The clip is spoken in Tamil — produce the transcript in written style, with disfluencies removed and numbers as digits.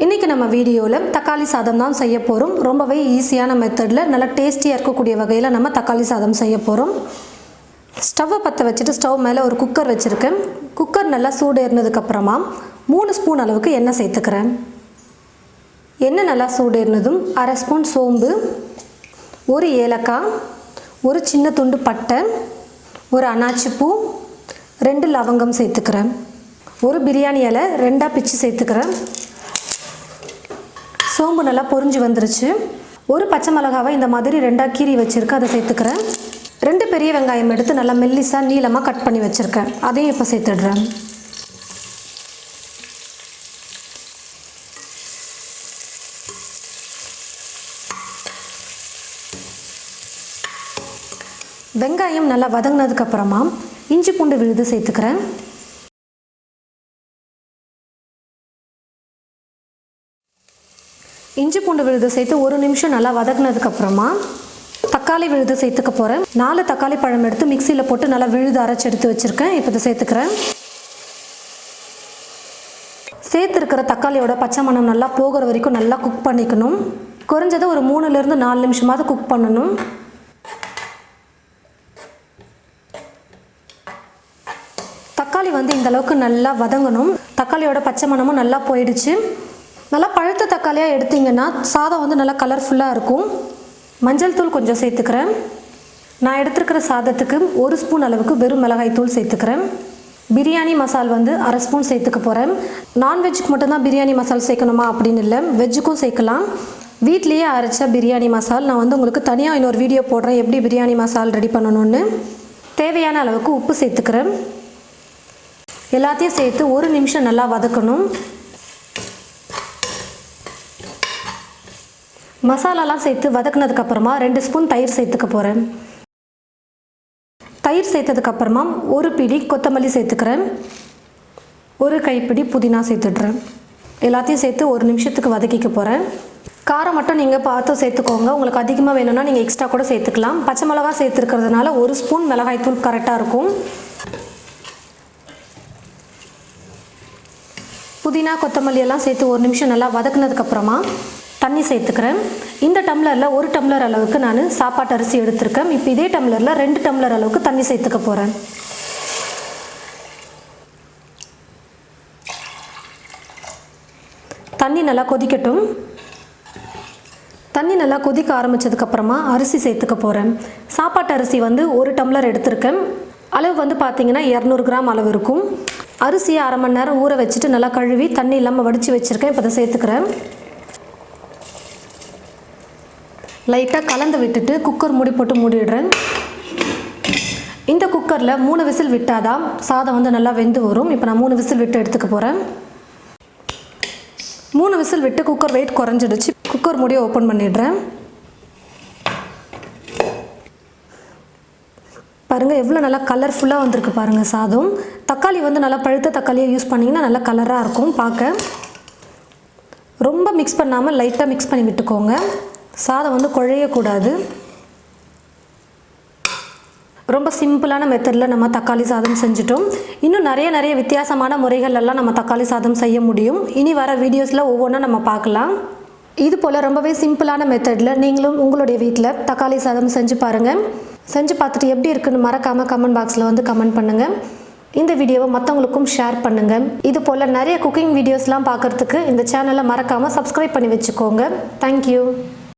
இன்றைக்கி நம்ம வீடியோவில் தக்காளி சாதம் தான் செய்ய போகிறோம். ரொம்பவே ஈஸியான மெத்தடில் நல்லா டேஸ்டியாக இருக்கக்கூடிய வகையில் நம்ம தக்காளி சாதம் செய்ய போகிறோம். ஸ்டவ்வை பற்ற வச்சுட்டு ஸ்டவ் மேலே ஒரு குக்கர் வச்சுருக்கேன். குக்கர் நல்லா சூடு ஏறினதுக்கப்புறமா 3 ஸ்பூன் அளவுக்கு எண்ணெய் சேர்த்துக்கிறேன். எண்ணெய் நல்லா சூடு ஏறினதும் 1/2 ஸ்பூன் சோம்பு, 1 ஏலக்காய், 1 சின்ன துண்டு பட்டை, 1 அன்னாச்சிப்பூ, 2 லவங்கம் சேர்த்துக்கிறேன். 1 பிரியாணி இலை 2ஆக பிச்சு சேர்த்துக்கிறேன். சோம்பு நல்லா பொரிஞ்சு வந்துருச்சு. 1 பச்சை மிளகாவை இந்த மாதிரி 2ஆக கீறி வச்சுருக்கேன், அதை சேர்த்துக்கிறேன். 2 பெரிய வெங்காயம் எடுத்து நல்லா மெல்லிசாக நீளமாக கட் பண்ணி வச்சுருக்கேன், அதையும் இப்போ சேர்த்துடுறேன். வெங்காயம் நல்லா வதங்கினதுக்கப்புறமா இஞ்சி பூண்டு விழுது சேர்த்துக்கிறேன். இஞ்சி பூண்டு விழுது சேர்த்து 1 நிமிஷம் நல்லா வதங்கினதுக்கப்புறமா தக்காளி விழுது சேர்த்துக்க போகிறேன். 4 தக்காளி பழம் எடுத்து மிக்சியில் போட்டு நல்லா விழுது அரைச்சி எடுத்து வச்சுருக்கேன். இப்போ இதை சேர்த்துக்கிறேன். சேர்த்துருக்கிற தக்காளியோட பச்சை மணம் நல்லா போகிற வரைக்கும் நல்லா குக் பண்ணிக்கணும். குறைஞ்சது ஒரு 3லேருந்து 4 நிமிஷமாவது குக் பண்ணணும். தக்காளி இந்த அளவுக்கு நல்லா வதங்கணும். தக்காளியோட பச்சை மணமும் நல்லா போயிடுச்சு. நல்லா பழுத்த தக்காளியாக எடுத்திங்கன்னா சாதம் நல்லா கலர்ஃபுல்லாக இருக்கும். மஞ்சள் தூள் கொஞ்சம் சேர்த்துக்கிறேன். நான் எடுத்துருக்கிற சாதத்துக்கு 1 ஸ்பூன் அளவுக்கு வெறும் மிளகாய் தூள் சேர்த்துக்கிறேன். பிரியாணி மசால் 1/2 ஸ்பூன் சேர்த்துக்க போகிறேன். நான்வெஜ்ஜுக்கு மட்டும்தான் பிரியாணி மசால் சேர்க்கணுமா அப்படின்னு இல்லை, வெஜ்ஜுக்கும் சேர்க்கலாம். வீட்லேயே அரைச்ச பிரியாணி மசால் நான் உங்களுக்கு தனியாக இன்னொரு வீடியோ போடுறேன், எப்படி பிரியாணி மசால் ரெடி பண்ணணும்னு. தேவையான அளவுக்கு உப்பு சேர்த்துக்கிறேன். எல்லாத்தையும் சேர்த்து 1 நிமிஷம் நல்லா வதக்கணும். மசாலாலாம் சேர்த்து வதக்குனதுக்கப்புறமா 2 ஸ்பூன் தயிர் சேர்த்துக்க போகிறேன். தயிர் சேர்த்ததுக்கப்புறமா 1 பிடி கொத்தமல்லி சேர்த்துக்கிறேன். 1 கைப்பிடி புதினா சேர்த்துடுறேன். எல்லாத்தையும் சேர்த்து 1 நிமிஷத்துக்கு வதக்கிக்க போகிறேன். காரம் மட்டும் நீங்கள் பார்த்து சேர்த்துக்கோங்க. உங்களுக்கு அதிகமாக வேணும்னா நீங்கள் எக்ஸ்ட்ரா கூட சேர்த்துக்கலாம். பச்சை மிளகா சேர்த்துருக்கிறதுனால 1 ஸ்பூன் மிளகாய் தூள் கரெக்டாக இருக்கும். புதினா கொத்தமல்லி எல்லாம் சேர்த்து 1 நிமிஷம் நல்லா வதக்குனதுக்கப்புறமா தண்ணி சேர்த்துக்கிறேன். இந்த டம்ளரில் 1 டம்ளர் அளவுக்கு நான் சாப்பாட்டு அரிசி எடுத்திருக்கேன். இப்போ இதே டம்ளரில் 2 டம்ளர் அளவுக்கு தண்ணி சேர்த்துக்க போகிறேன். தண்ணி நல்லா கொதிக்கட்டும். தண்ணி நல்லா கொதிக்க ஆரம்பித்ததுக்கப்புறமா அரிசி சேர்த்துக்க போகிறேன். சாப்பாட்டு அரிசி 1 டம்ளர் எடுத்திருக்கேன். அளவு பார்த்திங்கன்னா 200 கிராம் அளவு இருக்கும். அரிசியை 1/2 மணி நேரம் ஊற வச்சுட்டு நல்லா கழுவி தண்ணி இல்லாமல் வடித்து வச்சுருக்கேன். இப்போ அதை சேர்த்துக்கிறேன். லைட்டாக கலந்து விட்டுட்டு குக்கர் மூடி போட்டு மூடிடுறேன். இந்த குக்கரில் 3 விசில் விட்டால் தான் சாதம் நல்லா வெந்து வரும். இப்போ நான் 3 விசில் விட்டு எடுத்துக்க போகிறேன். 3 விசில் விட்டு குக்கர் வெயிட் குறைஞ்சிடுச்சு. குக்கர் மூடியை ஓப்பன் பண்ணிடுறேன். பாருங்கள் எவ்வளோ நல்லா கலர்ஃபுல்லாக வந்திருக்கு பாருங்கள் சாதம். தக்காளி நல்லா பழுத்த தக்காளியாக யூஸ் பண்ணிங்கன்னா நல்லா கலராக இருக்கும் பார்க்க. ரொம்ப மிக்ஸ் பண்ணாமல் லைட்டாக மிக்ஸ் பண்ணி விட்டுக்கோங்க. சாதம் குழையக்கூடாது. ரொம்ப சிம்பிளான மெத்தடில் நம்ம தக்காளி சாதம் செஞ்சிட்டோம். இன்னும் நிறைய வித்தியாசமான முறைகளெல்லாம் நம்ம தக்காளி சாதம் செய்ய முடியும். இனி வர வீடியோஸில் ஒவ்வொன்றா நம்ம பார்க்கலாம். இது போல் ரொம்பவே சிம்பிளான மெத்தடில் நீங்களும் உங்களுடைய வீட்டில் தக்காளி சாதம் செஞ்சு பாருங்கள். செஞ்சு பார்த்துட்டு எப்படி இருக்குன்னு மறக்காமல் கமெண்ட் பாக்ஸில் கமெண்ட் பண்ணுங்கள். இந்த வீடியோவை மற்றவங்களுக்கும் ஷேர் பண்ணுங்கள். இது போல் நிறைய குக்கிங் வீடியோஸ்லாம் பார்க்குறதுக்கு இந்த சேனலை மறக்காமல் சப்ஸ்கிரைப் பண்ணி வச்சுக்கோங்க. தேங்க்யூ.